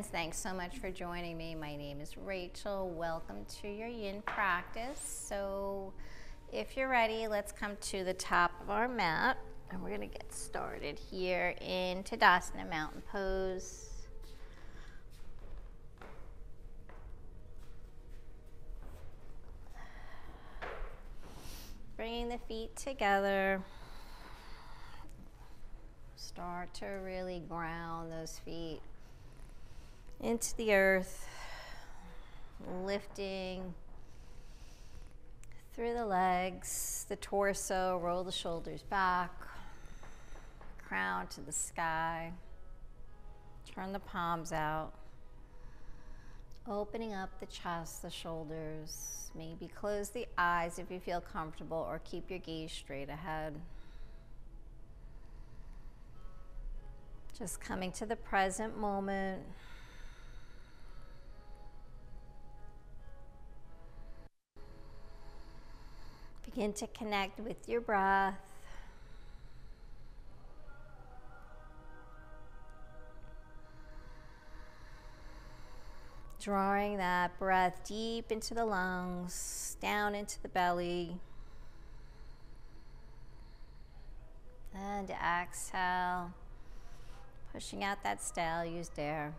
friends, thanks so much for joining me. My name is Rachel. Welcome to your Yin practice. So if you're ready, let's come to the top of our mat and we're going to get started here in Tadasana Mountain Pose. Bringing the feet together. Start to really ground those feet into the earth, lifting through the legs, the torso, roll the shoulders back, crown to the sky, turn the palms out, opening up the chest, the shoulders, maybe close the eyes if you feel comfortable or keep your gaze straight ahead. Just coming to the present moment. Begin to connect with your breath. Drawing that breath deep into the lungs, down into the belly. And exhale, pushing out that stale used air.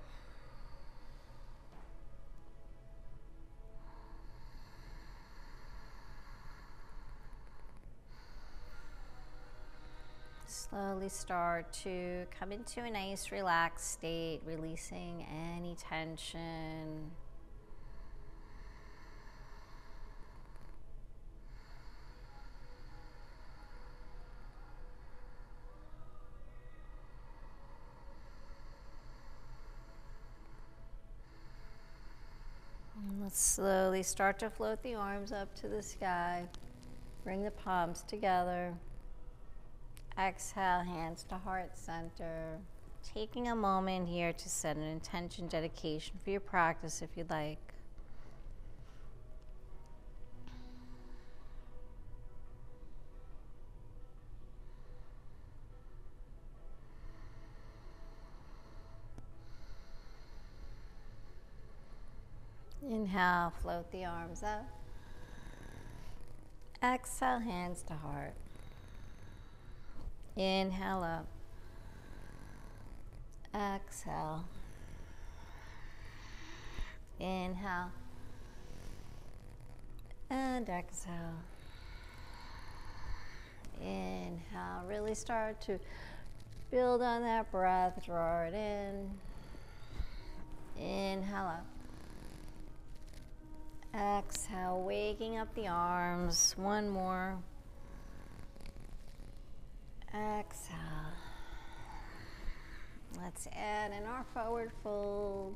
Slowly start to come into a nice relaxed state, releasing any tension. And let's slowly start to float the arms up to the sky. Bring the palms together. Exhale, hands to heart center. Taking a moment here to set an intention, dedication for your practice if you'd like. Inhale, float the arms up. Exhale, hands to heart. Inhale up. Exhale. Inhale. And exhale. Inhale. Really start to build on that breath. Draw it in. Inhale up. Exhale, waking up the arms. One more. Exhale. Let's add in our forward fold.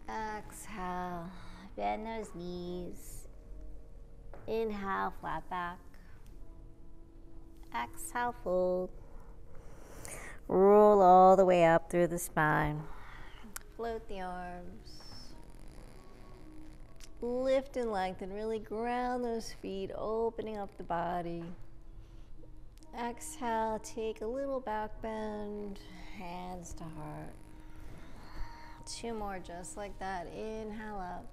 Exhale. Bend those knees. Inhale, flat back. Exhale, fold. Roll all the way up through the spine. Float the arms. Lift and lengthen. Really ground those feet, opening up the body. Exhale, take a little back bend, hands to heart. Two more just like that. Inhale up,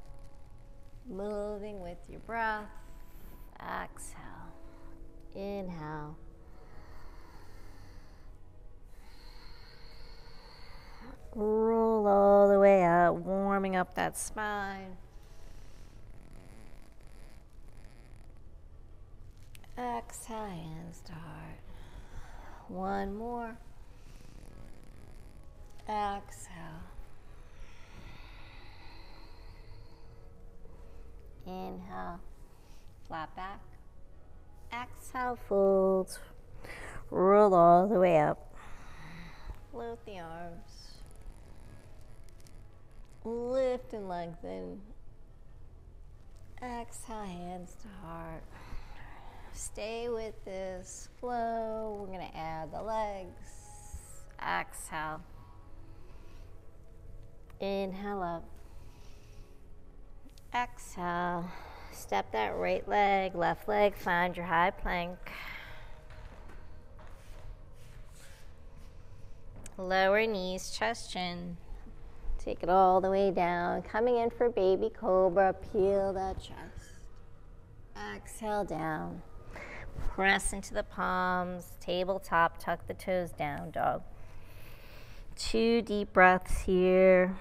moving with your breath. Exhale, inhale. Roll all the way up, warming up that spine. Exhale, hands to heart. One more. Exhale. Inhale, flat back. Exhale, fold. Roll all the way up. Float the arms. Lift and lengthen. Exhale, hands to heart. Stay with this flow. We're going to add the legs. Exhale. Inhale up. Exhale. Step that right leg, left leg, find your high plank. Lower knees, chest, chin. Take it all the way down. Coming in for baby cobra. Peel that chest. Exhale down. Press into the palms. Tabletop. Tuck the toes down, dog. 2 deep breaths here.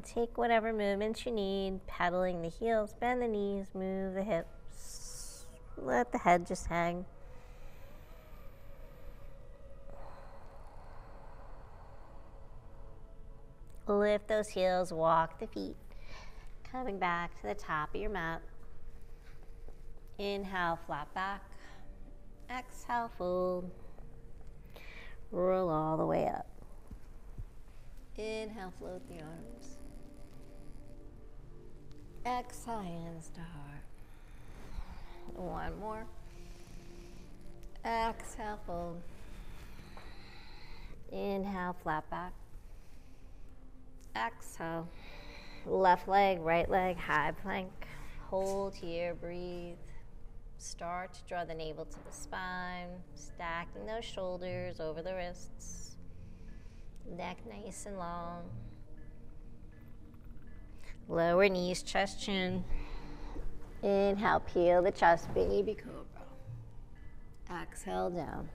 Take whatever movements you need, pedaling the heels, bend the knees, move the hips. Let the head just hang. Lift those heels, walk the feet. Coming back to the top of your mat. Inhale, flat back. Exhale, fold. Roll all the way up. Inhale, float the arms. Exhale, hands to heart. One more. Exhale, fold. Inhale, flat back. Exhale. Left leg, right leg, high plank. Hold here, breathe. Start to draw the navel to the spine, stacking those shoulders over the wrists. Neck nice and long. Lower knees, chest, chin. Inhale, peel the chest, baby cobra. Exhale, down.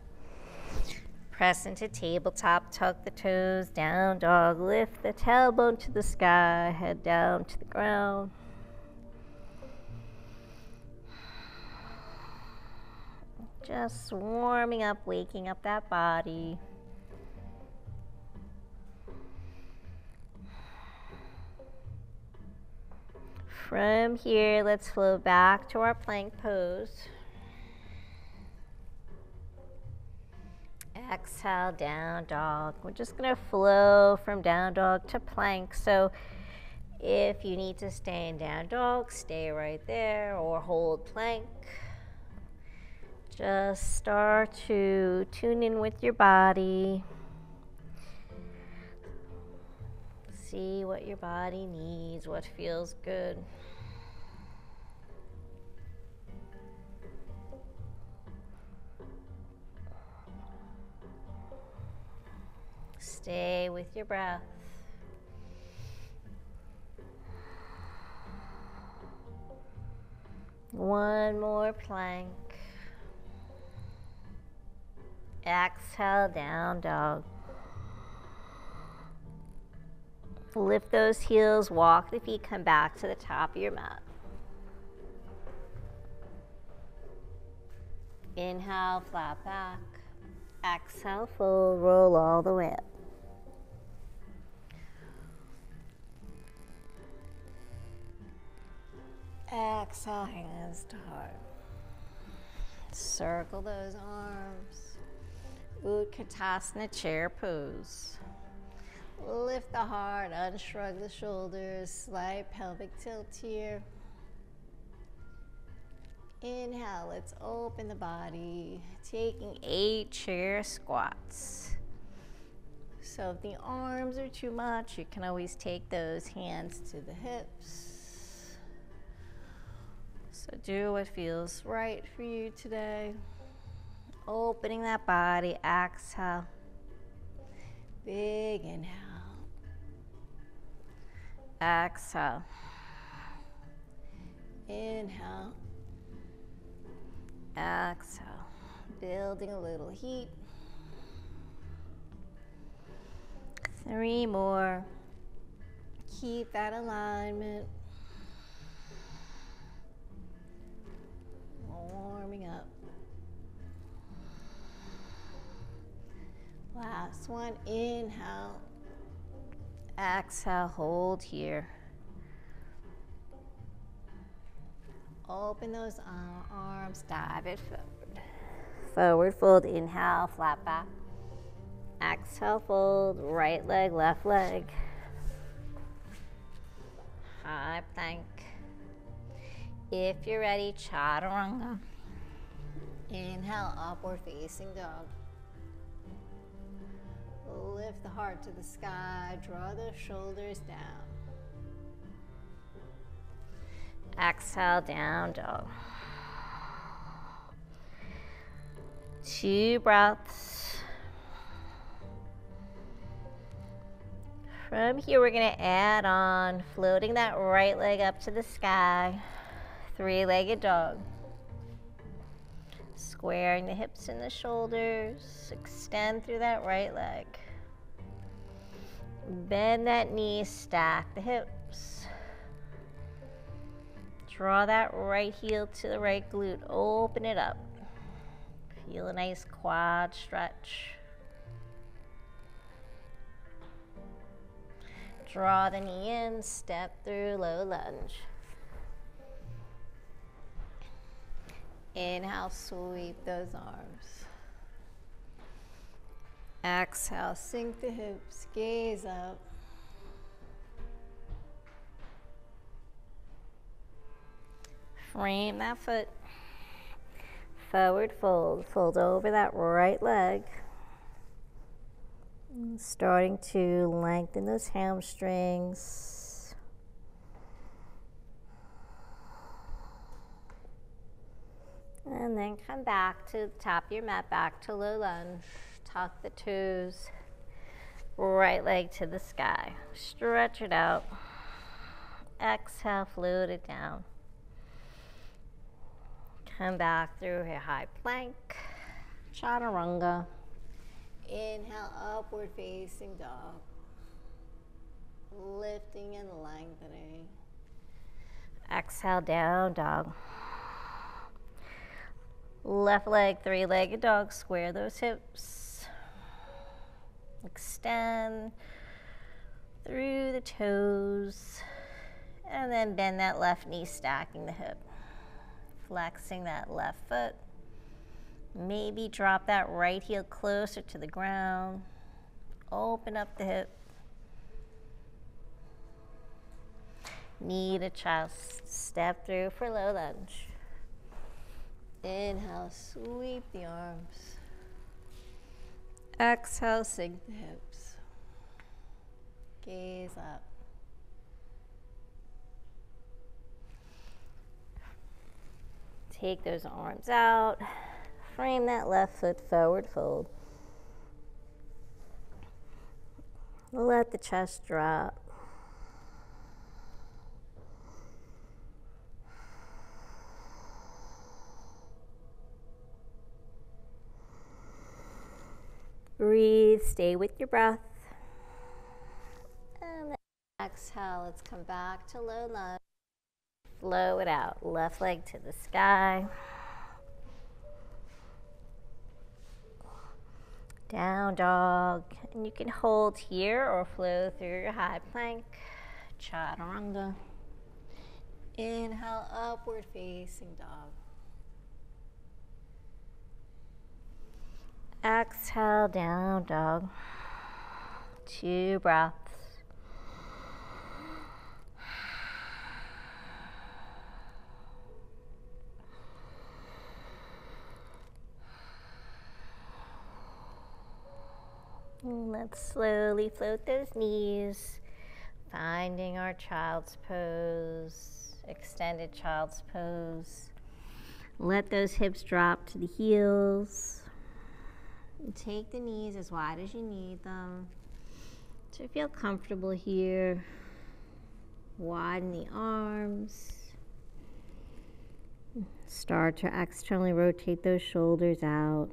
Press into tabletop, tuck the toes, down dog. Lift the tailbone to the sky, head down to the ground. Just warming up, waking up that body. From here, let's flow back to our plank pose. Exhale, down dog. We're just going to flow from down dog to plank. So if you need to stay in down dog, stay right there or hold plank. Just start to tune in with your body. See what your body needs, what feels good. Stay with your breath. One more plank. Exhale, down dog. Lift those heels, walk the feet, come back to the top of your mat. Inhale, flat back. Exhale, fold, roll all the way up. Exhale, hands to heart. Circle those arms. Utkatasana, chair pose. Lift the heart, unshrug the shoulders, slight pelvic tilt here. Inhale, let's open the body, taking 8 chair squats. So if the arms are too much, you can always take those hands to the hips. So do what feels right for you today. Opening that body, exhale. Big inhale. Exhale. Inhale. Exhale. Building a little heat. 3 more. Keep that alignment. Warming up. Last one. Inhale. Exhale. Hold here. Open those arms. Dive it forward. Forward fold. Inhale. Flat back. Exhale. Fold. Right leg. Left leg. High plank. If you're ready, chaturanga. Inhale. Upward facing dog. Lift the heart to the sky, draw the shoulders down. Exhale, down dog. 2 breaths. From here, we're going to add on floating that right leg up to the sky. 3-legged dog. Squaring the hips and the shoulders. Extend through that right leg. Bend that knee, stack the hips. Draw that right heel to the right glute. Open it up. Feel a nice quad stretch. Draw the knee in, step through low lunge. Inhale, sweep those arms. Exhale, sink the hips, gaze up. Frame that foot. Forward fold. Fold over that right leg. Starting to lengthen those hamstrings. And then come back to the top of your mat, back to low lunge. Tuck the toes. Right leg to the sky. Stretch it out. Exhale, float it down. Come back through a high plank. Chaturanga. Inhale, upward facing dog. Lifting and lengthening. Exhale, down dog. Left leg, 3-legged dog. Square those hips. Extend through the toes. And then bend that left knee, stacking the hip. Flexing that left foot. Maybe drop that right heel closer to the ground. Open up the hip. Knee to chest. Step through for low lunge. Inhale, sweep the arms. Exhale, sink the hips. Gaze up. Take those arms out. Frame that left foot, forward fold. Let the chest drop. Breathe, stay with your breath. And then exhale, let's come back to low lunge. Flow it out, left leg to the sky. Down dog, and you can hold here or flow through your high plank. Chaturanga. Inhale, upward facing dog. Exhale, down dog. 2 breaths. Let's slowly float those knees, finding our child's pose, extended child's pose. Let those hips drop to the heels. Take the knees as wide as you need them to feel comfortable here. Widen the arms. Start to externally rotate those shoulders out.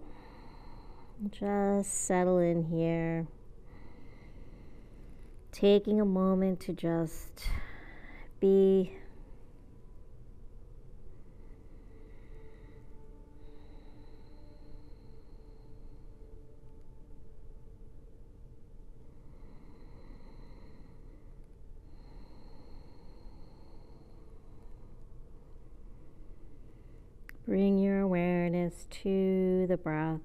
Just settle in here. Taking a moment to just be. Bring your awareness to the breath.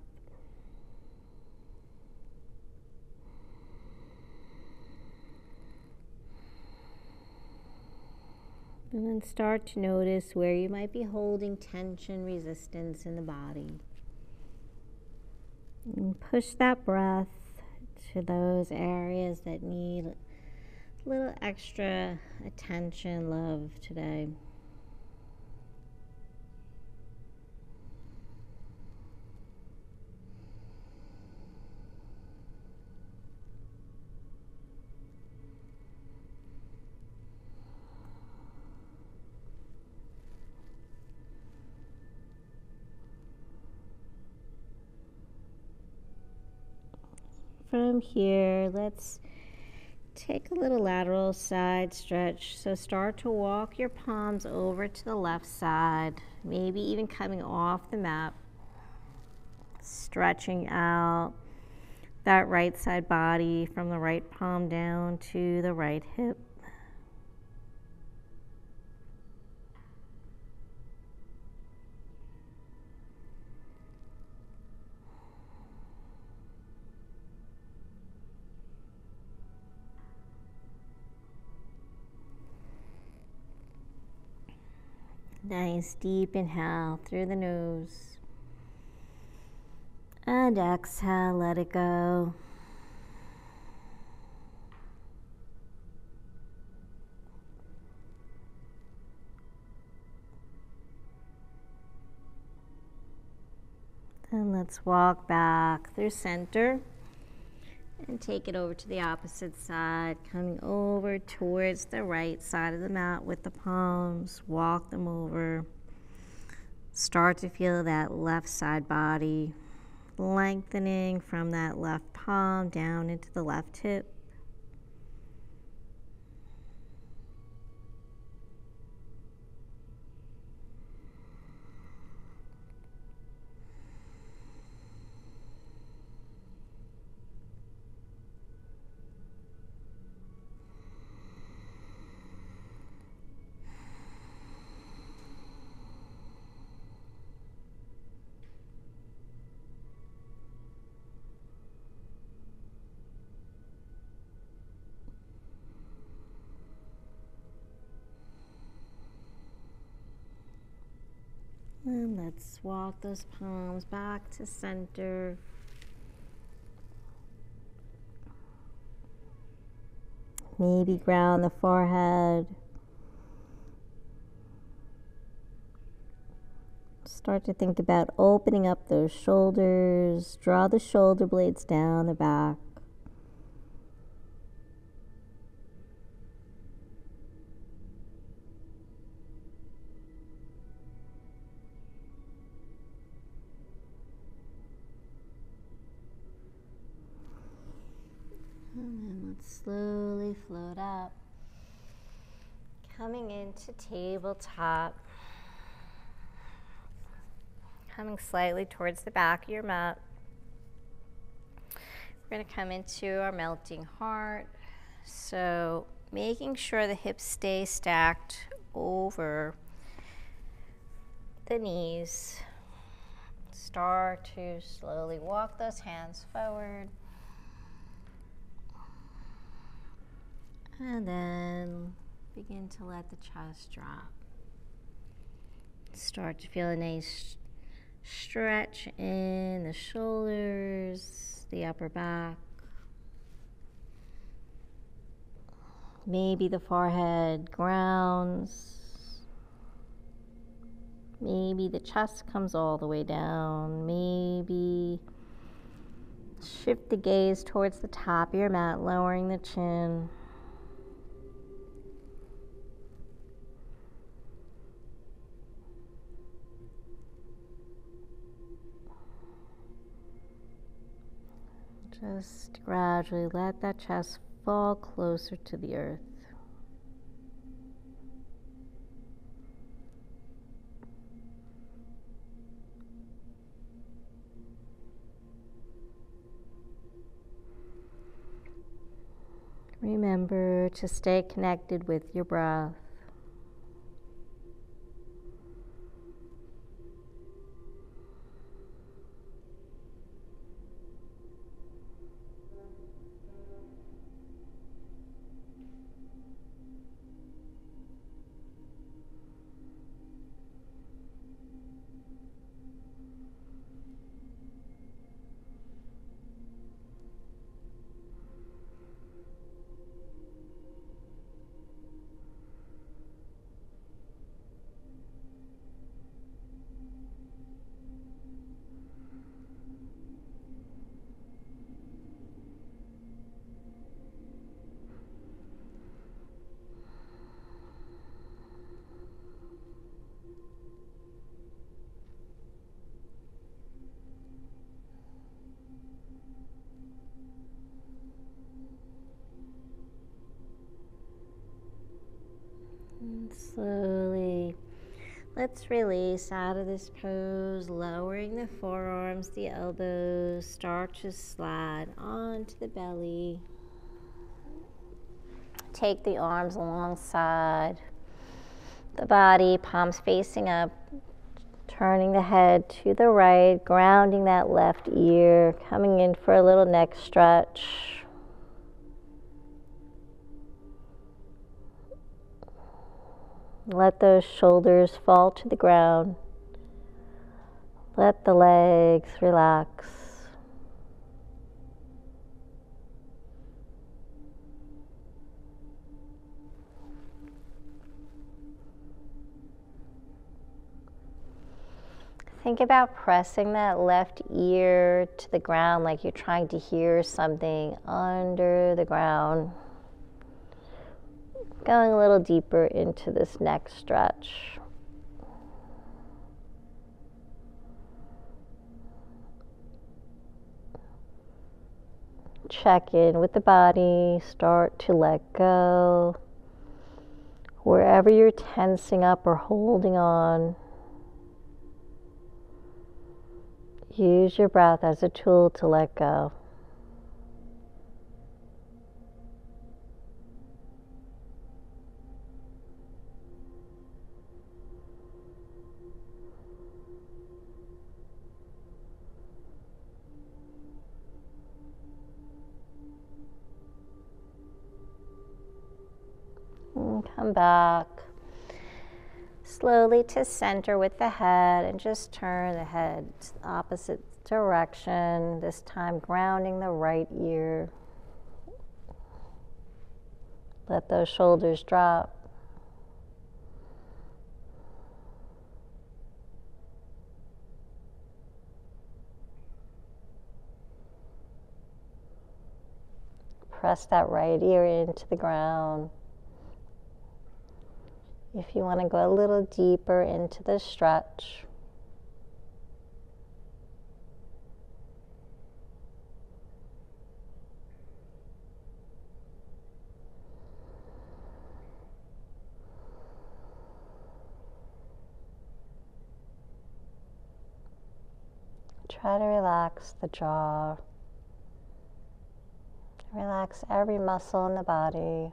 And then start to notice where you might be holding tension, resistance in the body. And push that breath to those areas that need a little extra attention, love today. From here, let's take a little lateral side stretch. So start to walk your palms over to the left side, maybe even coming off the mat, stretching out that right side body from the right palm down to the right hip. Nice deep inhale through the nose. And exhale, let it go. And let's walk back through center and take it over to the opposite side, coming over towards the right side of the mat with the palms. Walk them over. Start to feel that left side body lengthening from that left palm down into the left hip. And let's walk those palms back to center. Maybe ground the forehead. Start to think about opening up those shoulders. Draw the shoulder blades down the back. And then let's slowly float up. Coming into tabletop. Coming slightly towards the back of your mat. We're going to come into our melting heart. So making sure the hips stay stacked over the knees. Start to slowly walk those hands forward. And then begin to let the chest drop. Start to feel a nice stretch in the shoulders, the upper back. Maybe the forehead grounds. Maybe the chest comes all the way down. Maybe shift the gaze towards the top of your mat, lowering the chin. Just gradually let that chest fall closer to the earth. Remember to stay connected with your breath. Slowly, let's release out of this pose, lowering the forearms, the elbows, start to slide onto the belly. Take the arms alongside the body, palms facing up, turning the head to the right, grounding that left ear, coming in for a little neck stretch. Let those shoulders fall to the ground. Let the legs relax. Think about pressing that left ear to the ground like you're trying to hear something under the ground. Going a little deeper into this neck stretch. Check in with the body, start to let go. Wherever you're tensing up or holding on, use your breath as a tool to let go. And come back slowly to center with the head and just turn the head the opposite direction, this time grounding the right ear. Let those shoulders drop. Press that right ear into the ground. If you want to go a little deeper into the stretch, try to relax the jaw. Relax every muscle in the body.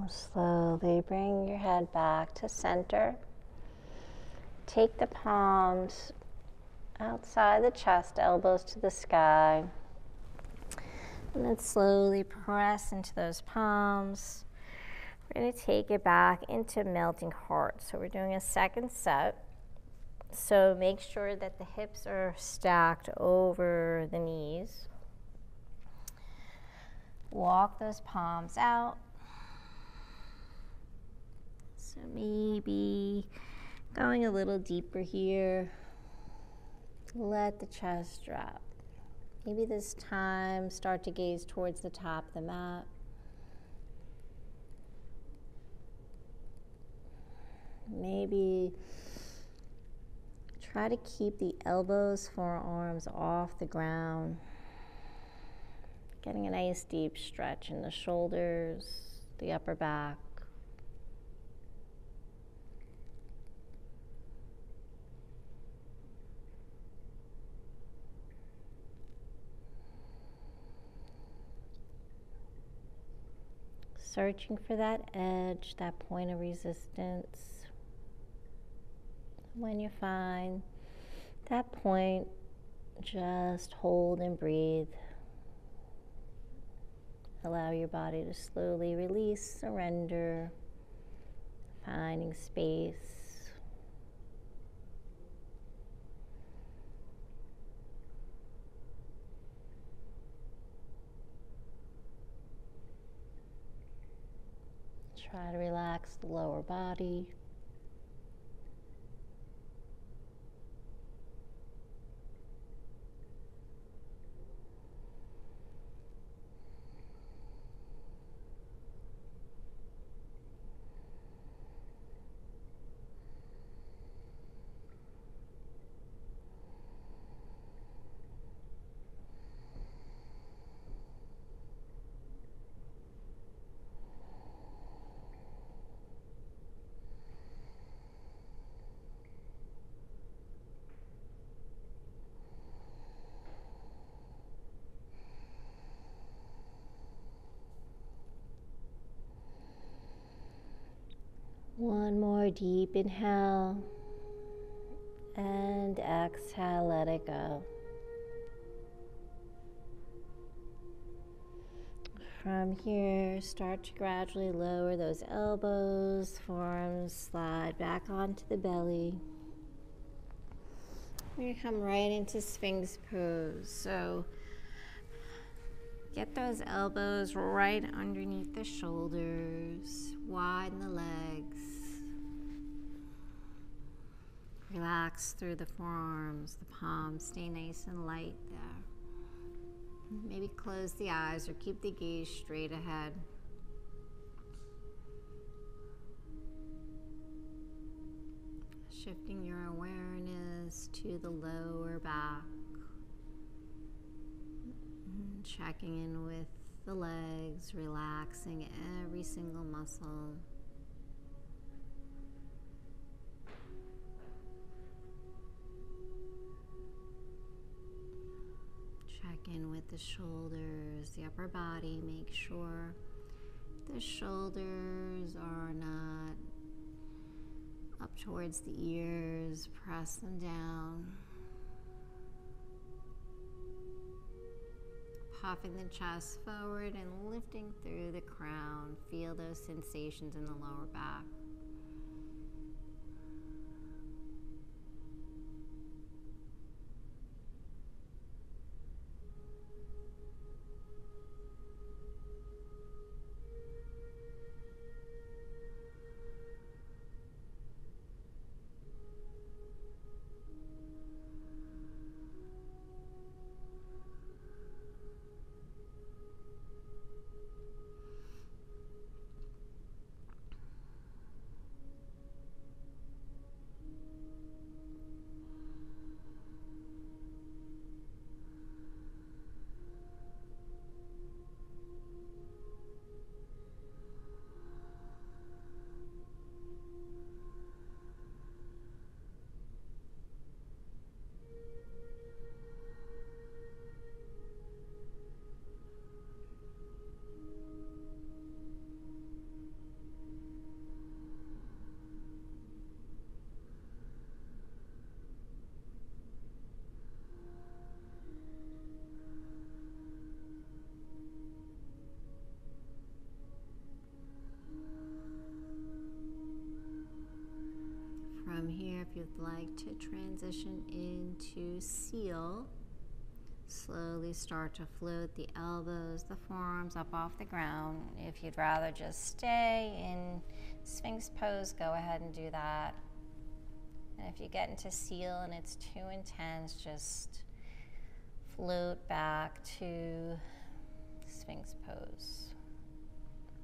Slowly bring your head back to center. Take the palms outside the chest, elbows to the sky. And then slowly press into those palms. We're going to take it back into melting heart. So we're doing a second set. So make sure that the hips are stacked over the knees. Walk those palms out. So maybe going a little deeper here. Let the chest drop. Maybe this time start to gaze towards the top of the mat. Maybe try to keep the elbows, forearms off the ground. Getting a nice deep stretch in the shoulders, the upper back. Searching for that edge, that point of resistance. When you find that point, just hold and breathe. Allow your body to slowly release, surrender, finding space. Try to relax the lower body. One more deep inhale, and exhale, let it go. From here, start to gradually lower those elbows, forearms slide back onto the belly. We come right into Sphinx pose. So get those elbows right underneath the shoulders, widen the legs. Relax through the forearms, the palms, stay nice and light there. Maybe close the eyes or keep the gaze straight ahead. Shifting your awareness to the lower back. Checking in with the legs, relaxing every single muscle. Check in with the shoulders, the upper body. Make sure the shoulders are not up towards the ears. Press them down. Puffing the chest forward and lifting through the crown. Feel those sensations in the lower back. From here, if you'd like to transition into seal, slowly start to float the elbows, the forearms up off the ground. If you'd rather just stay in Sphinx pose, go ahead and do that. And if you get into seal and it's too intense, just float back to Sphinx pose.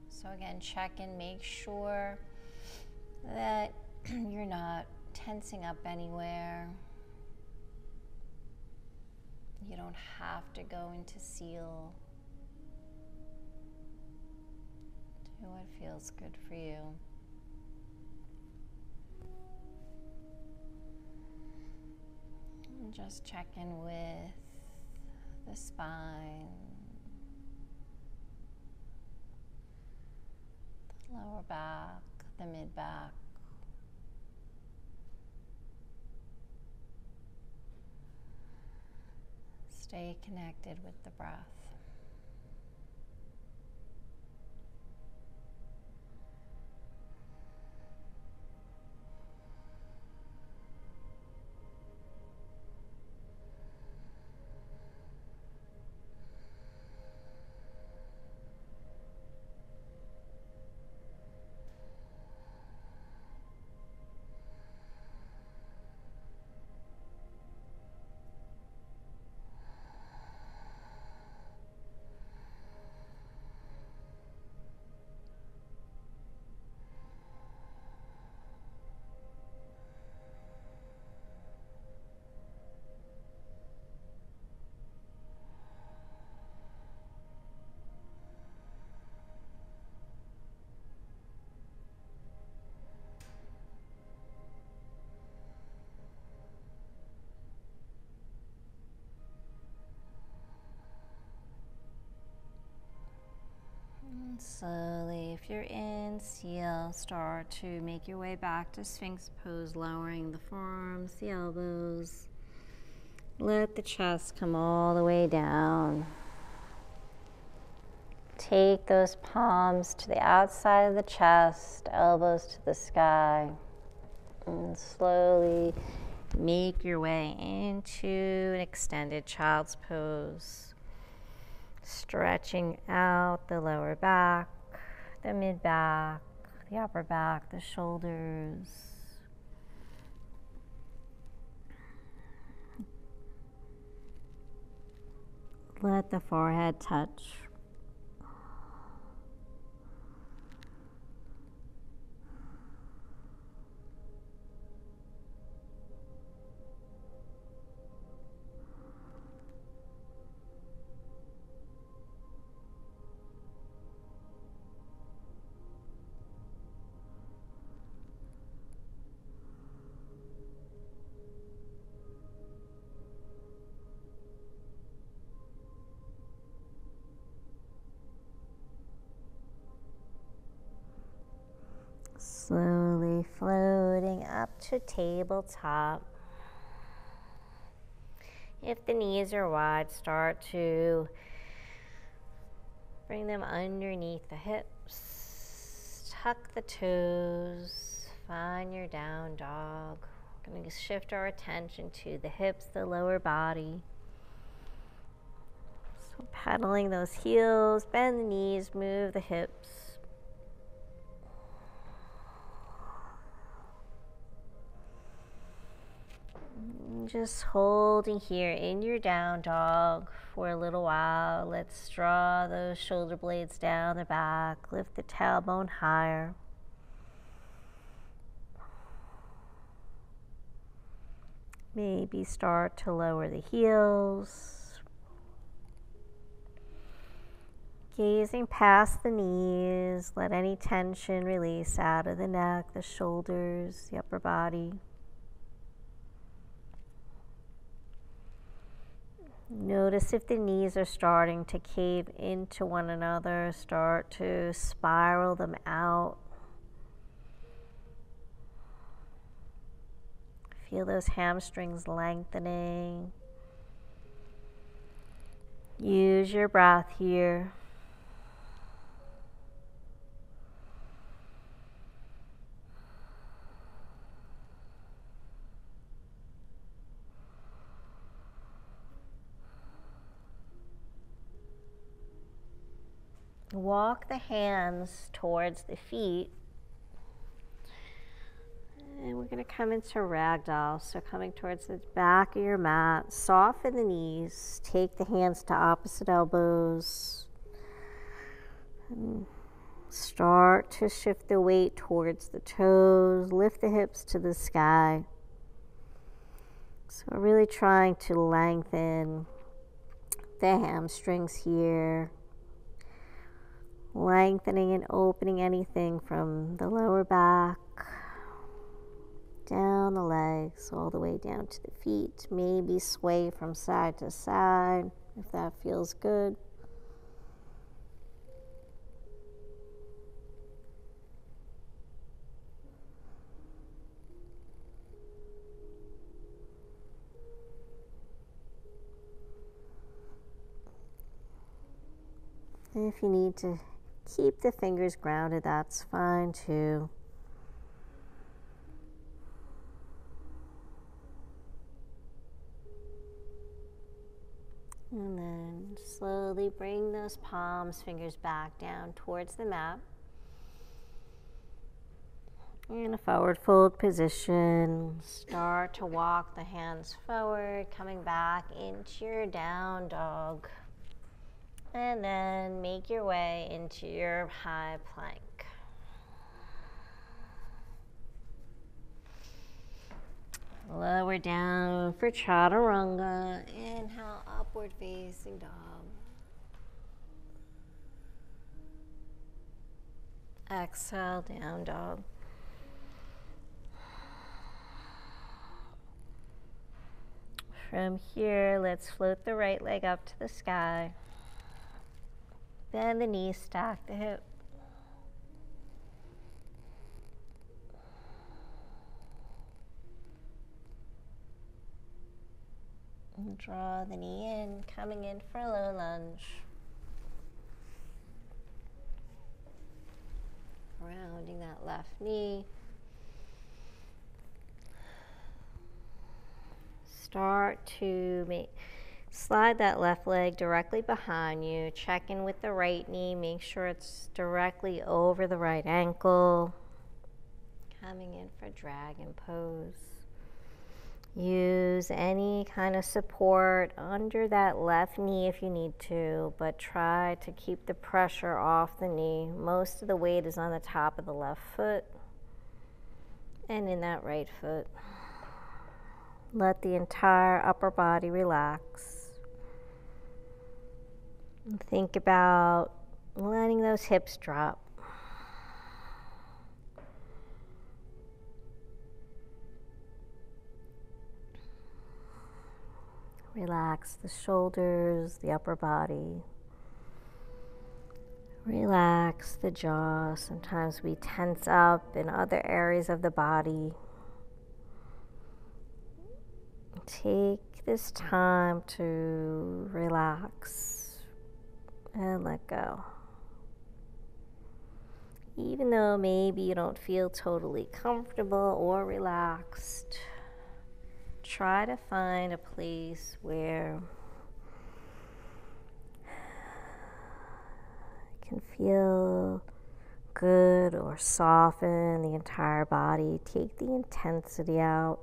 So again, check in, make sure that you're not tensing up anywhere. You don't have to go into seal. Do what feels good for you. And just check in with the spine, the lower back, the mid-back. Stay connected with the breath. And slowly, if you're in and seal. Start to make your way back to Sphinx pose, lowering the forearms, the elbows. Let the chest come all the way down. Take those palms to the outside of the chest, elbows to the sky, and slowly make your way into an extended child's pose. Stretching out the lower back, the mid back, the upper back, the shoulders. Let the forehead touch. Slowly floating up to tabletop. If the knees are wide, start to bring them underneath the hips. Tuck the toes. Find your down dog. We're going to shift our attention to the hips, the lower body. So pedaling those heels, bend the knees, move the hips. Just holding here in your down dog for a little while. Let's draw those shoulder blades down the back. Lift the tailbone higher. Maybe start to lower the heels. Gazing past the knees. Let any tension release out of the neck, the shoulders, the upper body. Notice if the knees are starting to cave into one another, start to spiral them out. Feel those hamstrings lengthening. Use your breath here. Walk the hands towards the feet. And we're going to come into ragdoll. So coming towards the back of your mat. Soften the knees. Take the hands to opposite elbows. And start to shift the weight towards the toes. Lift the hips to the sky. So we're really trying to lengthen the hamstrings here. Lengthening and opening anything from the lower back, down the legs, all the way down to the feet. Maybe sway from side to side if that feels good. And if you need to keep the fingers grounded, that's fine too. And then slowly bring those palms, fingers back down towards the mat. In a forward fold position, start to walk the hands forward, coming back into your down dog. And then make your way into your high plank. Lower down for chaturanga. Inhale, upward facing dog. Exhale, down dog. From here, let's float the right leg up to the sky. Bend the knees, stack the hip. Draw the knee in, coming in for a low lunge. Rounding that left knee. Start to slide that left leg directly behind you. Check in with the right knee. Make sure it's directly over the right ankle. Coming in for dragon pose. Use any kind of support under that left knee if you need to, but try to keep the pressure off the knee. Most of the weight is on the top of the left foot and in that right foot. Let the entire upper body relax. And think about letting those hips drop. Relax the shoulders, the upper body. Relax the jaw. Sometimes we tense up in other areas of the body. Take this time to relax and let go. Even though maybe you don't feel totally comfortable or relaxed, try to find a place where you can feel good or soften the entire body. Take the intensity out.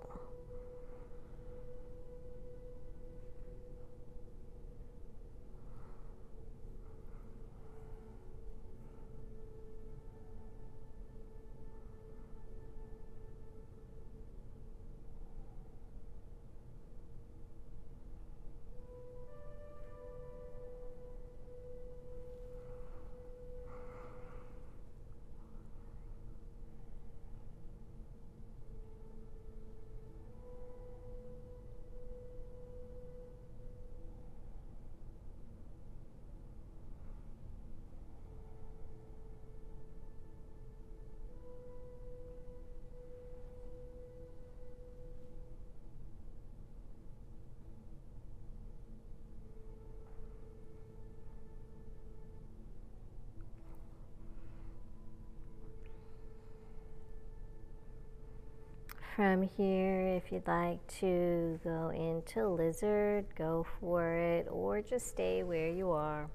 From here, if you'd like to go into lizard, go for it, or just stay where you are.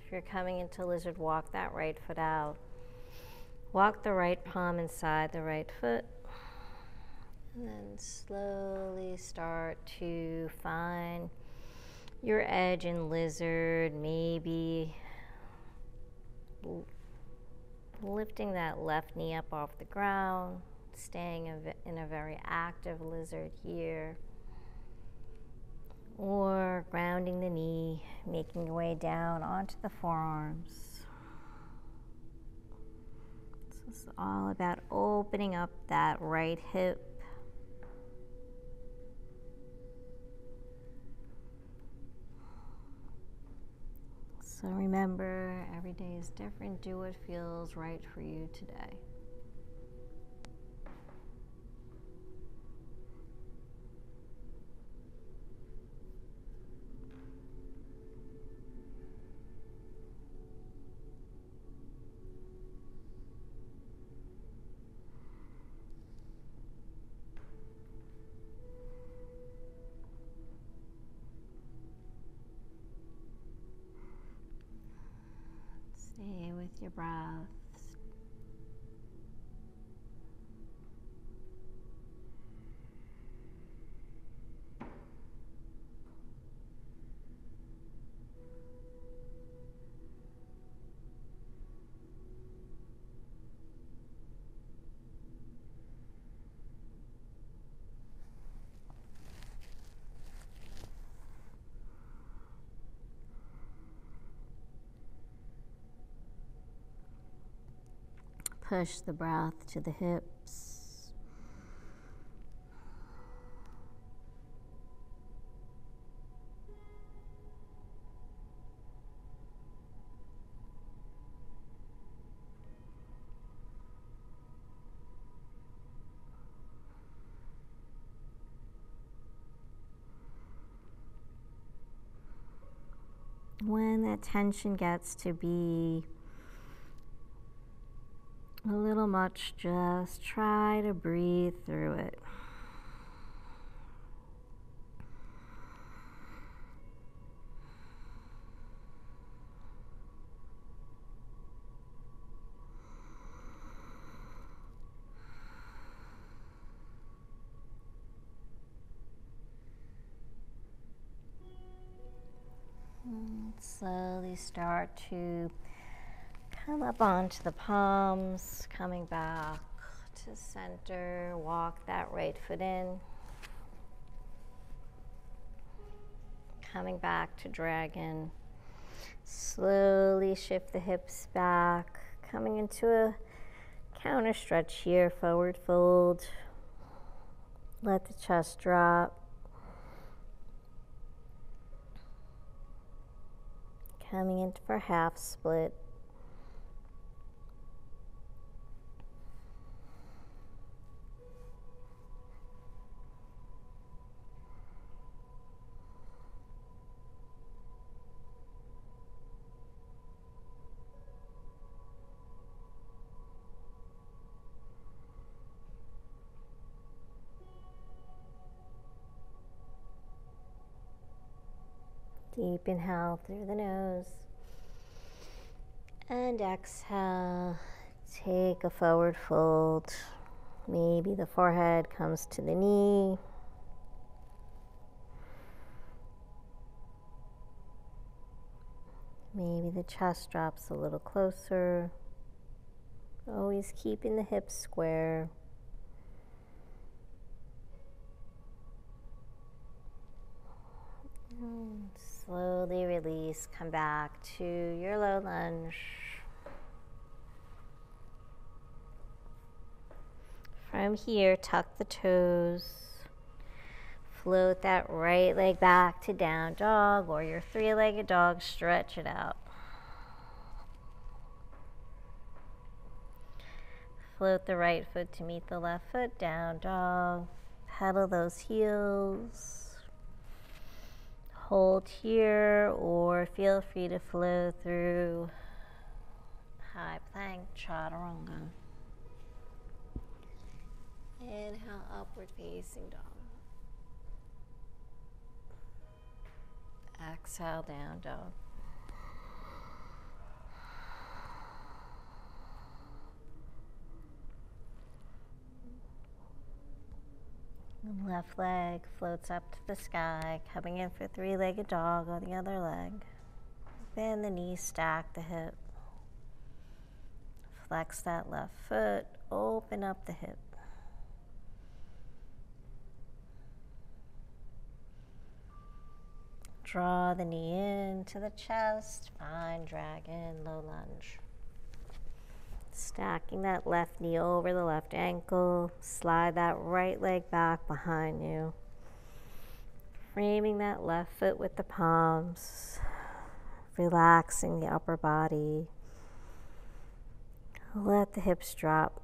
If you're coming into lizard, walk that right foot out. Walk the right palm inside the right foot. And then slowly start to find your edge in lizard, maybe lifting that left knee up off the ground. Staying in a very active lizard here, or grounding the knee, making your way down onto the forearms. This is all about opening up that right hip. So remember, every day is different. Do what feels right for you today. Stay with your breath. Push the breath to the hips. When that tension gets to be a little much, just try to breathe through it. Slowly start to come up onto the palms, coming back to center. Walk that right foot in. Coming back to dragon. Slowly shift the hips back, coming into a counter stretch here, forward fold. Let the chest drop. Coming into for half split. Deep inhale through the nose. And exhale, take a forward fold. Maybe the forehead comes to the knee. Maybe the chest drops a little closer. Always keeping the hips square. Slowly release, come back to your low lunge. From here, tuck the toes. Float that right leg back to down dog, or your three-legged dog, stretch it out. Float the right foot to meet the left foot, down dog. Pedal those heels. Hold here, or feel free to flow through high plank, chaturanga. Inhale, upward facing dog. Exhale, down dog. The left leg floats up to the sky, coming in for three-legged dog on the other leg. Bend the knee, stack the hip. Flex that left foot, open up the hip. Draw the knee into the chest, find dragon, low lunge. Stacking that left knee over the left ankle, slide that right leg back behind you. Framing that left foot with the palms, relaxing the upper body. Let the hips drop.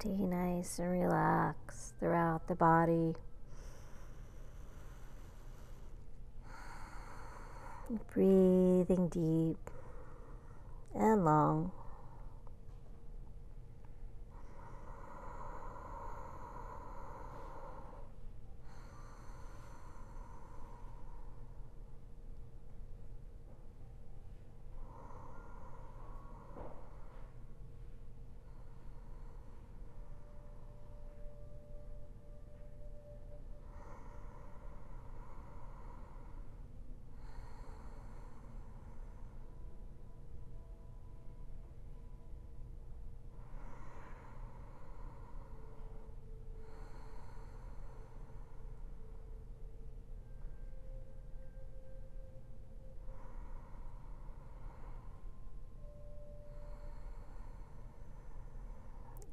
Stay nice and relaxed throughout the body. Breathing deep and long.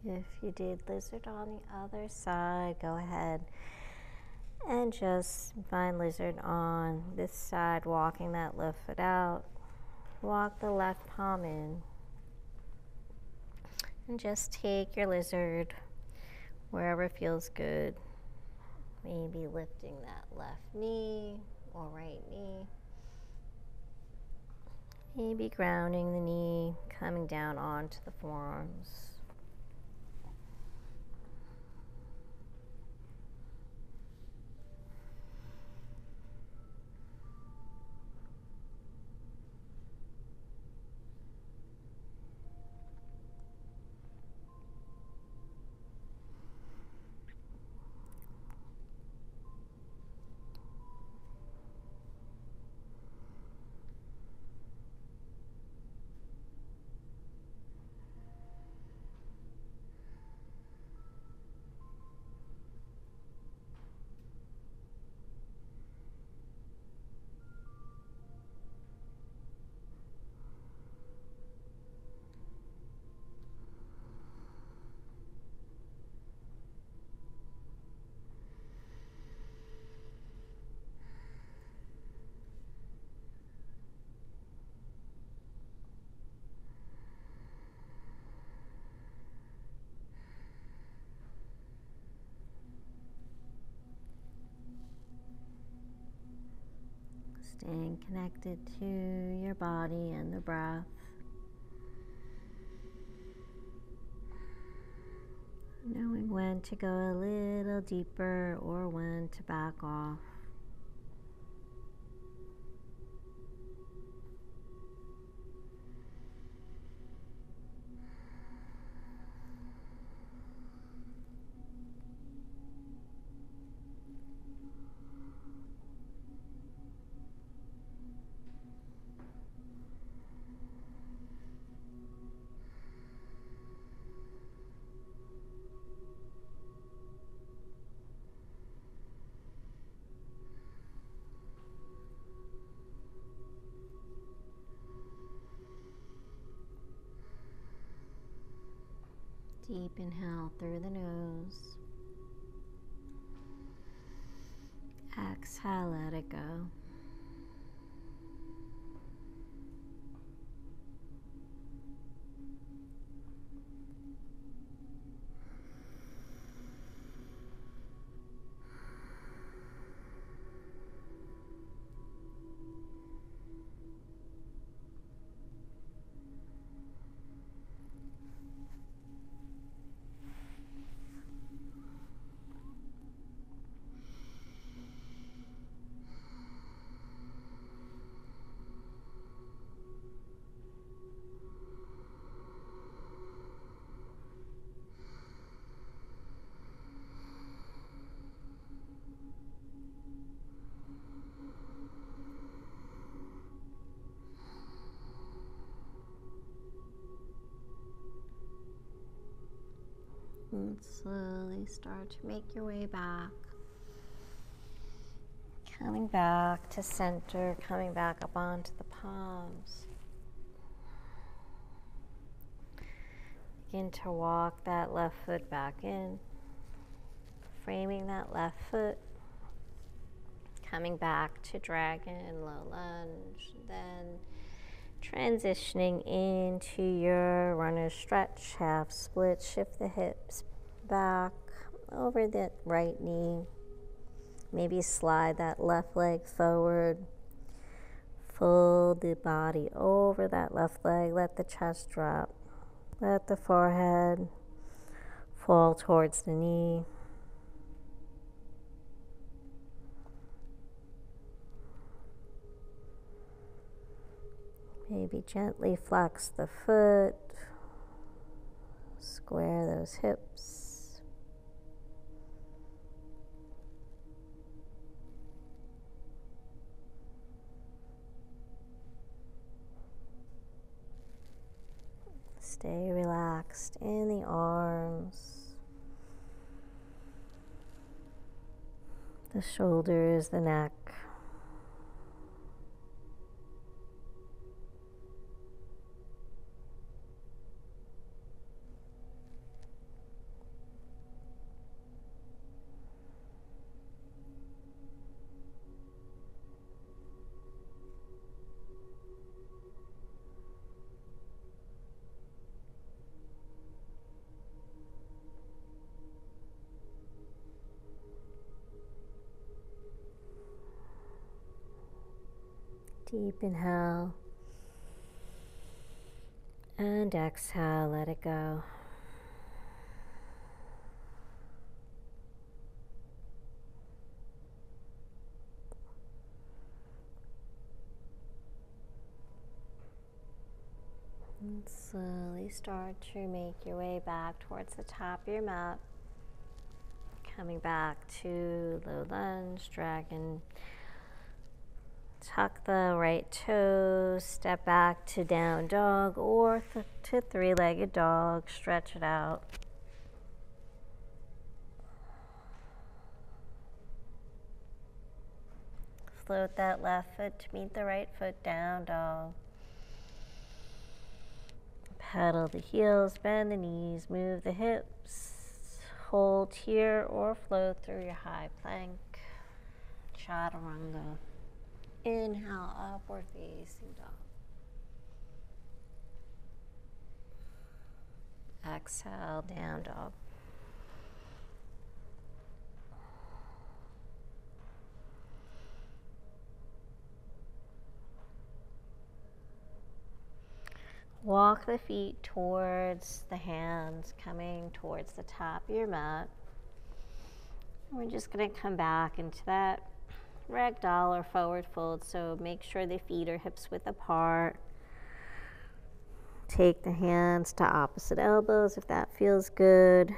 If you did lizard on the other side, go ahead and just find lizard on this side, walking that left foot out. Walk the left palm in. And just take your lizard wherever feels good. Maybe lifting that left knee or right knee. Maybe grounding the knee, coming down onto the forearms. Staying connected to your body and the breath. Knowing when to go a little deeper or when to back off. Deep inhale through the nose. Exhale, let it go. And slowly start to make your way back. Coming back to center, coming back up onto the palms. Begin to walk that left foot back in. Framing that left foot. Coming back to dragon, low lunge. Then transitioning into your runner's stretch, half split. Shift the hips back over that right knee. Maybe slide that left leg forward. Fold the body over that left leg. Let the chest drop. Let the forehead fall towards the knee. Maybe gently flex the foot. Square those hips. Stay relaxed in the arms, the shoulders, the neck. Deep inhale. And exhale, let it go. And slowly start to make your way back towards the top of your mat. Coming back to low lunge, dragon. Tuck the right toes, step back to down dog or to three-legged dog, stretch it out. Float that left foot to meet the right foot, down dog. Pedal the heels, bend the knees, move the hips. Hold here or float through your high plank. Chaturanga. Inhale, upward facing dog. Exhale, down dog. Walk the feet towards the hands, coming towards the top of your mat. We're just going to come back into that ragdoll or forward fold, so make sure the feet are hips width apart. Take the hands to opposite elbows if that feels good.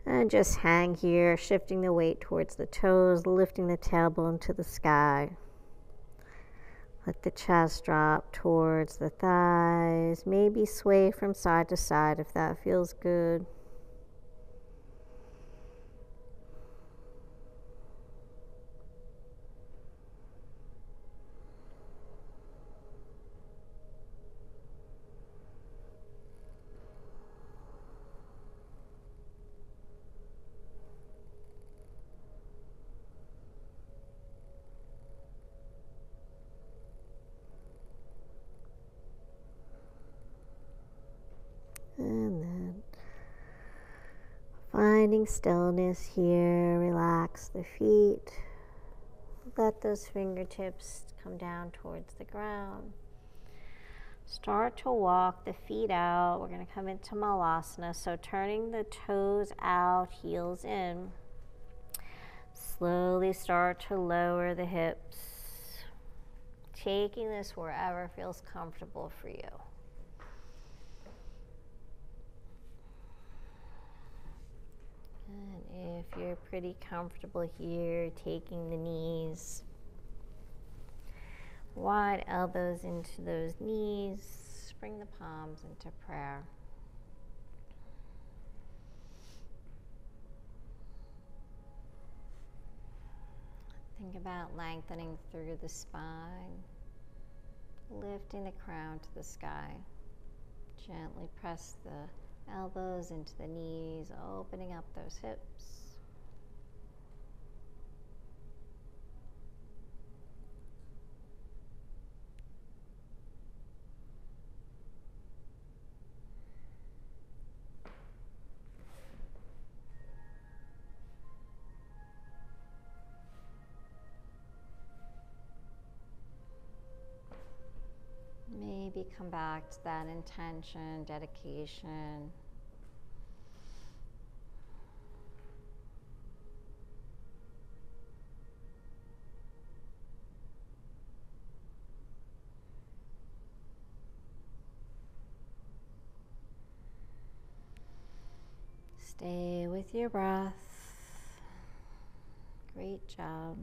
And just hang here, shifting the weight towards the toes, lifting the tailbone to the sky. Let the chest drop towards the thighs. Maybe sway from side to side if that feels good. And then finding stillness here, relax the feet. Let those fingertips come down towards the ground. Start to walk the feet out. We're going to come into Malasana, so turning the toes out, heels in. Slowly start to lower the hips. Taking this wherever feels comfortable for you. And if you're pretty comfortable here, taking the knees, wide elbows into those knees, bring the palms into prayer. Think about lengthening through the spine, lifting the crown to the sky. Gently press the elbows into the knees, opening up those hips. Maybe come back to that intention, dedication. Stay with your breath. Great job.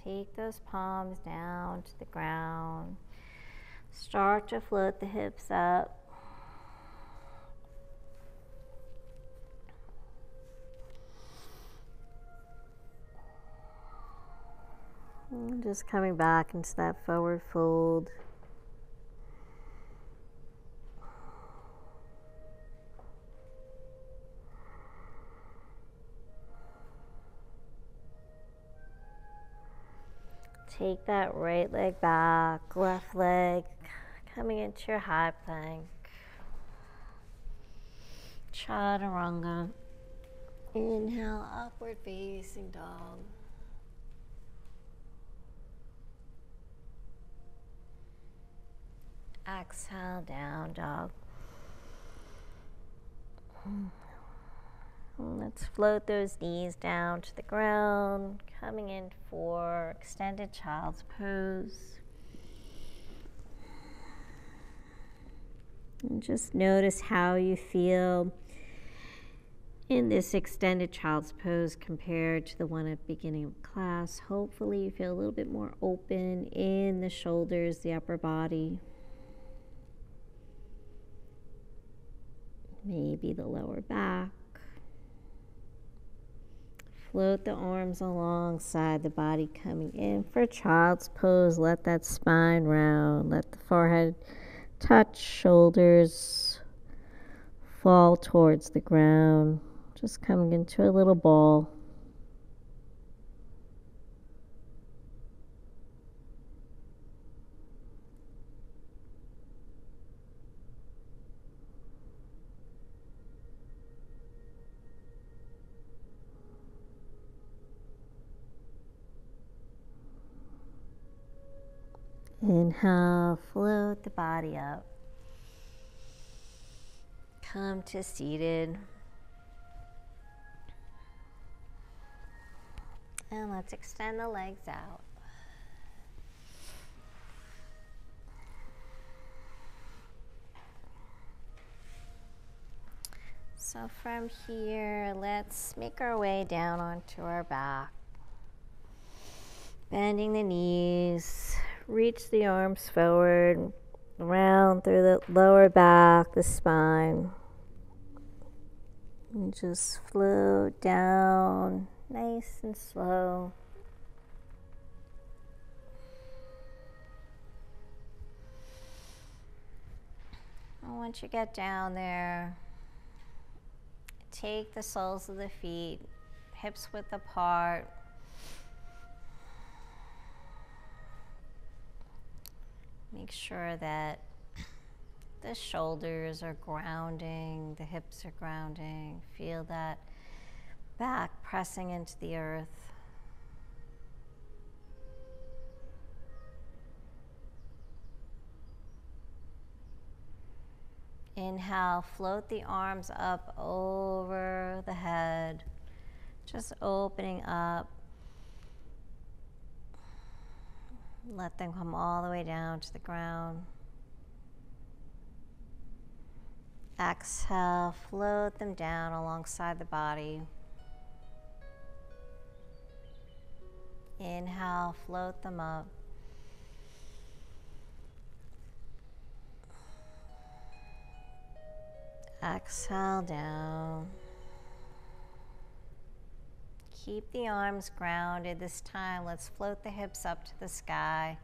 Take those palms down to the ground. Start to float the hips up. And just coming back into that forward fold. Take that right leg back, left leg coming into your high plank. Chaturanga. Inhale, upward facing dog. Exhale, down dog. Let's float those knees down to the ground, coming in for extended child's pose. And just notice how you feel in this extended child's pose compared to the one at the beginning of class. Hopefully you feel a little bit more open in the shoulders, the upper body. Maybe the lower back. Float the arms alongside the body, coming in for child's pose. Let that spine round. Let the forehead touch, shoulders fall towards the ground. Just coming into a little ball. Inhale, float the body up. Come to seated. And let's extend the legs out. So from here, let's make our way down onto our back. Bending the knees, reach the arms forward, around through the lower back, the spine. And just float down, nice and slow. And once you get down there, take the soles of the feet, hips width apart. Make sure that the shoulders are grounding, the hips are grounding. Feel that back pressing into the earth. Inhale, float the arms up over the head, just opening up. Let them come all the way down to the ground. Exhale, float them down alongside the body. Inhale, float them up. Exhale, down. Keep the arms grounded. This time, let's float the hips up to the sky.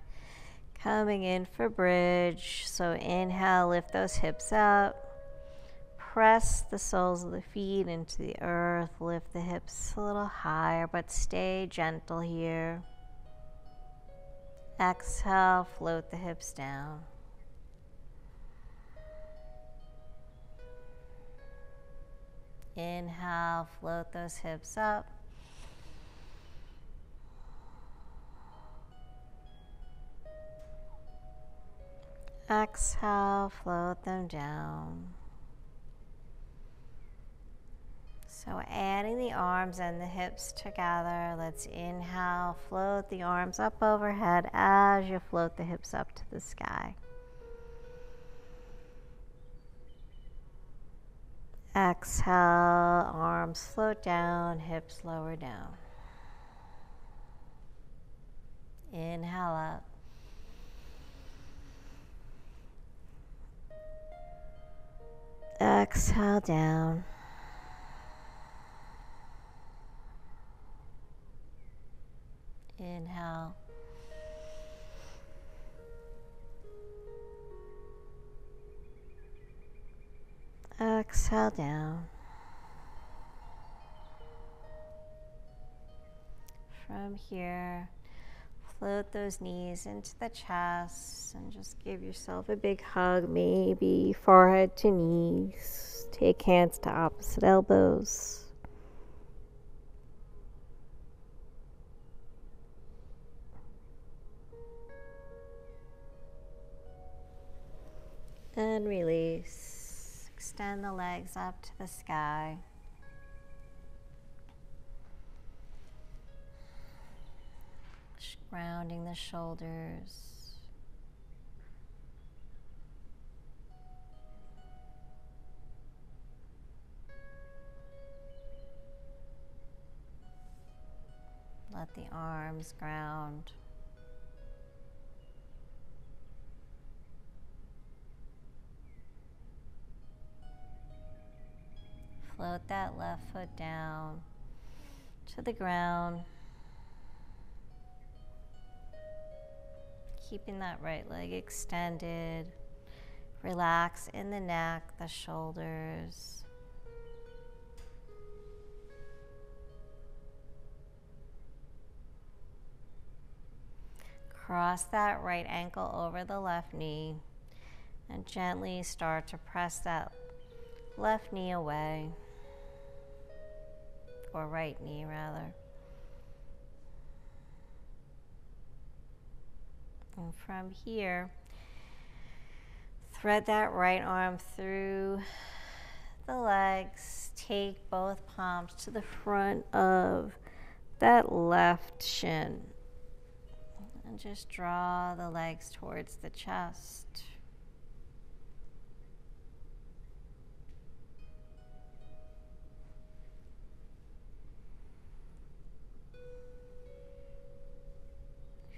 Coming in for bridge. So inhale, lift those hips up. Press the soles of the feet into the earth. Lift the hips a little higher, but stay gentle here. Exhale, float the hips down. Inhale, float those hips up. Exhale, float them down. So adding the arms and the hips together, let's inhale, float the arms up overhead as you float the hips up to the sky. Exhale, arms float down, hips lower down. Inhale up. Exhale down. Inhale. Exhale down. From here, float those knees into the chest and just give yourself a big hug, maybe forehead to knees. Take hands to opposite elbows. And release. Extend the legs up to the sky. Grounding the shoulders. Let the arms ground. Float that left foot down to the ground. Keeping that right leg extended. Relax in the neck, the shoulders. Cross that right ankle over the left knee and gently start to press that left knee away, or right knee rather. And from here, thread that right arm through the legs. Take both palms to the front of that left shin. And just draw the legs towards the chest.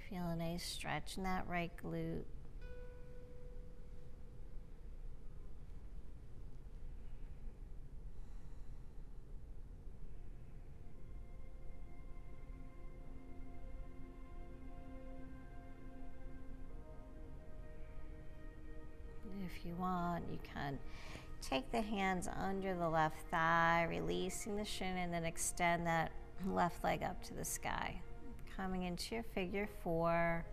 Feel a nice stretch in that right glute. If you want, you can take the hands under the left thigh, releasing the shin, and then extend that left leg up to the sky. Coming into your figure four.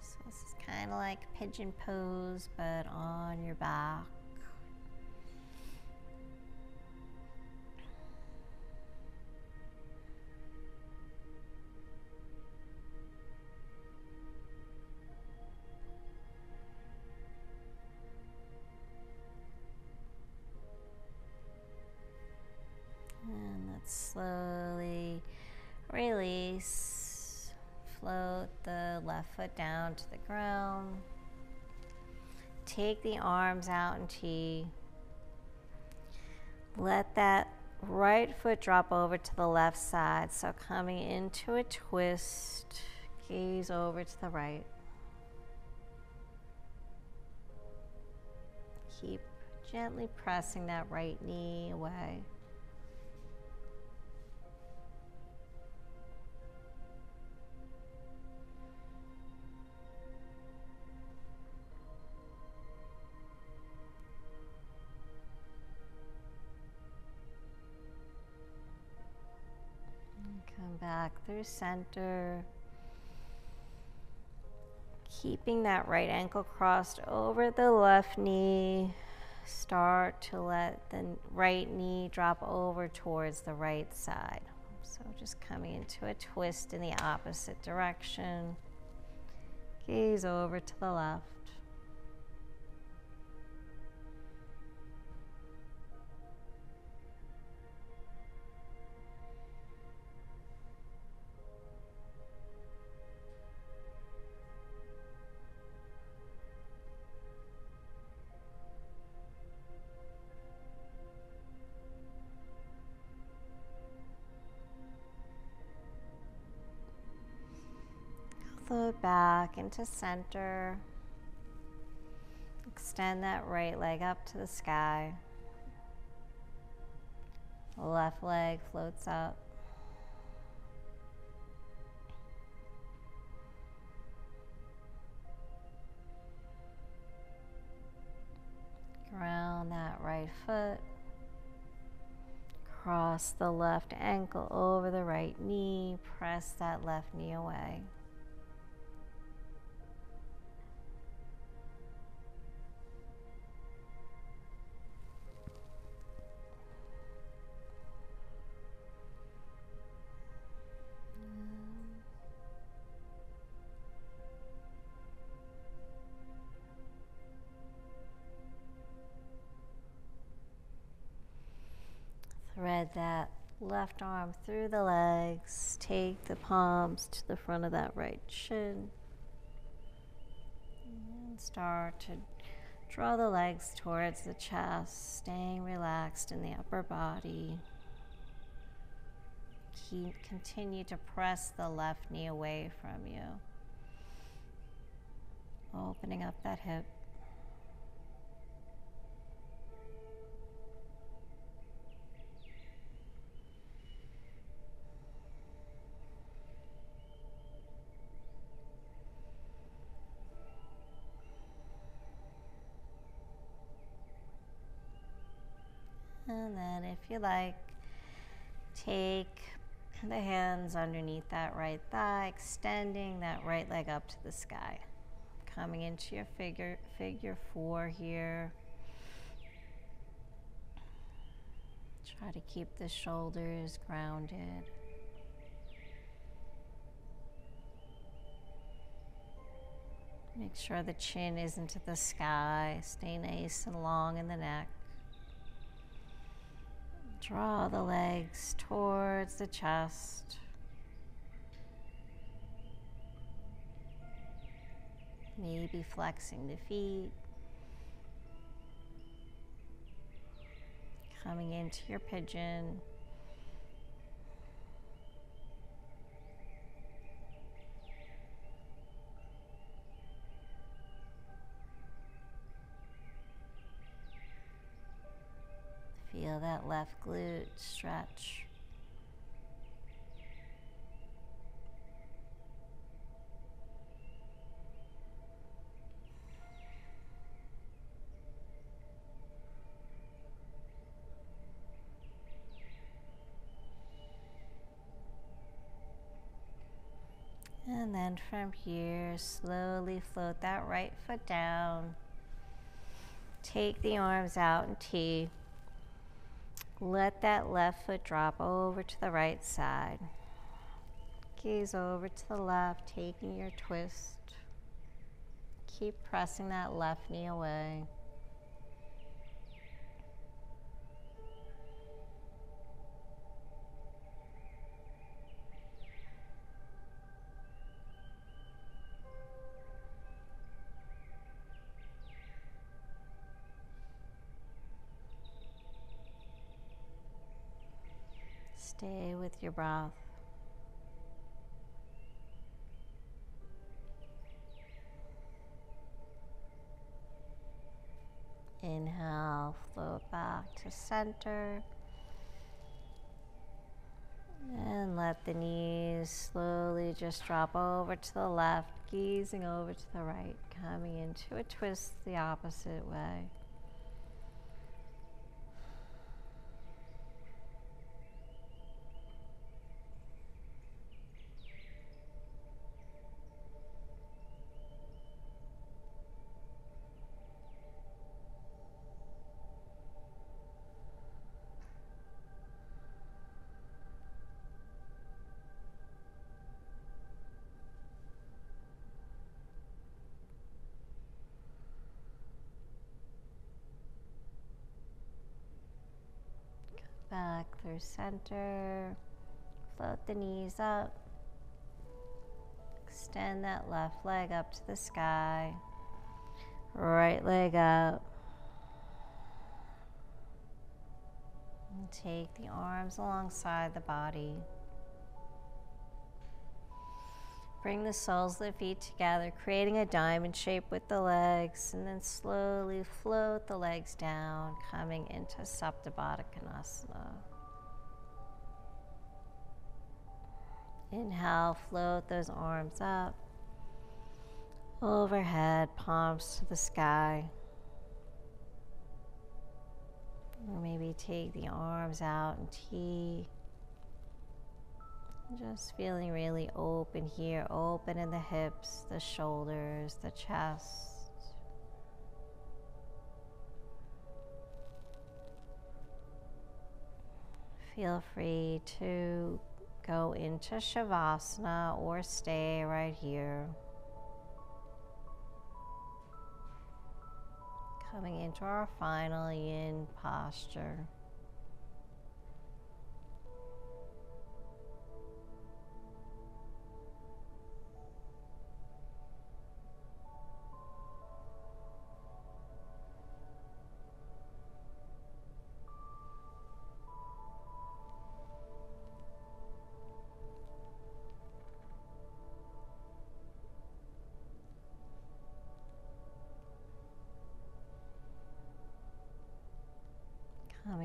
So this is kind of like pigeon pose, but on your back. And let's slowly release. Float the left foot down to the ground. Take the arms out in T. Let that right foot drop over to the left side. So coming into a twist, gaze over to the right. Keep gently pressing that right knee away. Come back through center. Keeping that right ankle crossed over the left knee. Start to let the right knee drop over towards the right side. So just coming into a twist in the opposite direction. Gaze over to the left. Float back into center. Extend that right leg up to the sky. Left leg floats up. Ground that right foot. Cross the left ankle over the right knee. Press that left knee away. Slide that left arm through the legs. Take the palms to the front of that right shin. And start to draw the legs towards the chest, staying relaxed in the upper body. Continue to press the left knee away from you. Opening up that hip. And then if you like, take the hands underneath that right thigh, extending that right leg up to the sky. Coming into your figure four here. Try to keep the shoulders grounded. Make sure the chin is into the sky. Stay nice and long in the neck. Draw the legs towards the chest. Maybe flexing the feet. Coming into your pigeon. Feel that left glute stretch. And then from here, slowly float that right foot down. Take the arms out in T. Let that left foot drop over to the right side. Gaze over to the left, taking your twist. Keep pressing that left knee away. Stay with your breath. Inhale, float back to center. And let the knees slowly just drop over to the left, gazing over to the right, coming into a twist the opposite way. Back through center, float the knees up, extend that left leg up to the sky, right leg up, and take the arms alongside the body. Bring the soles of the feet together, creating a diamond shape with the legs, and then slowly float the legs down, coming into Supta Baddha Konasana. Inhale, float those arms up, overhead, palms to the sky. Or maybe take the arms out in T. Just feeling really open here, open in the hips, the shoulders, the chest. Feel free to go into Shavasana or stay right here. Coming into our final Yin posture.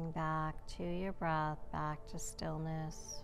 Coming back to your breath, back to stillness.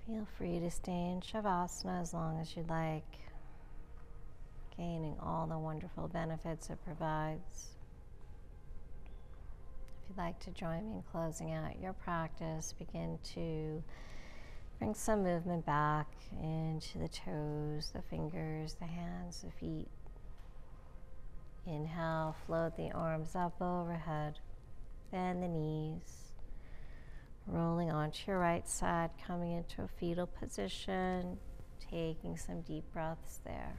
Feel free to stay in Shavasana as long as you'd like, gaining all the wonderful benefits it provides. If you'd like to join me in closing out your practice, begin to bring some movement back into the toes, the fingers, the hands, the feet. Inhale, float the arms up overhead, bend the knees. Rolling onto your right side, coming into a fetal position, taking some deep breaths there.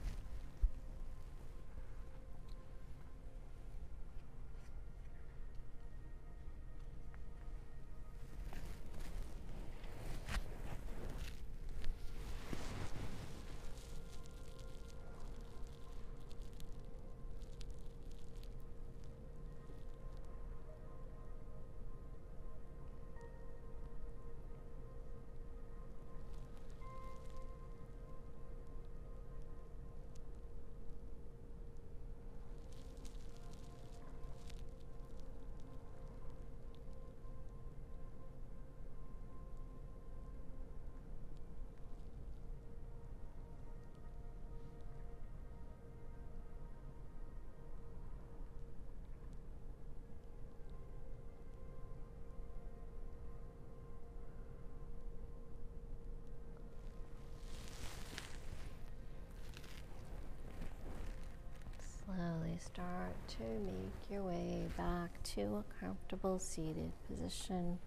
Slowly start to make your way back to a comfortable seated position.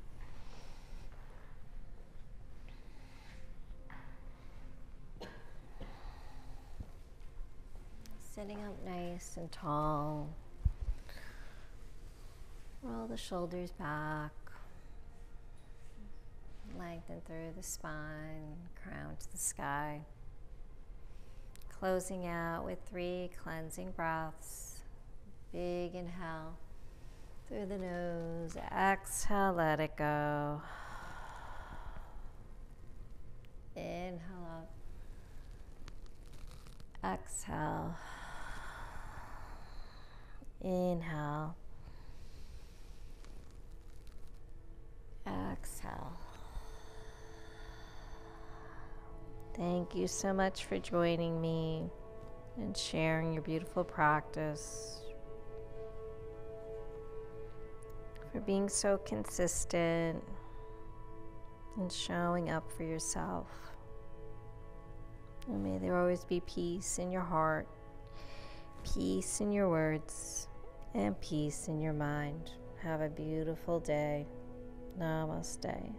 Sitting up nice and tall. Roll the shoulders back. Lengthen through the spine, crown to the sky. closing out with 3 cleansing breaths. Big inhale through the nose. Exhale, let it go. Inhale up. Exhale. Inhale. Exhale. Thank you so much for joining me and sharing your beautiful practice, for being so consistent and showing up for yourself. And may there always be peace in your heart, peace in your words, and peace in your mind. Have a beautiful day. Namaste.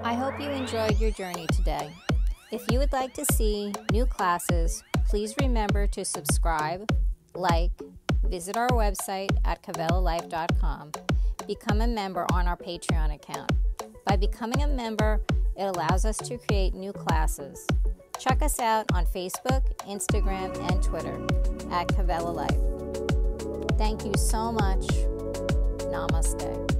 I hope you enjoyed your journey today. If you would like to see new classes, please remember to subscribe, like, visit our website at kavelalife.com. Become a member on our Patreon account. By becoming a member, it allows us to create new classes. Check us out on Facebook, Instagram, and Twitter at Kavela Life. Thank you so much. Namaste.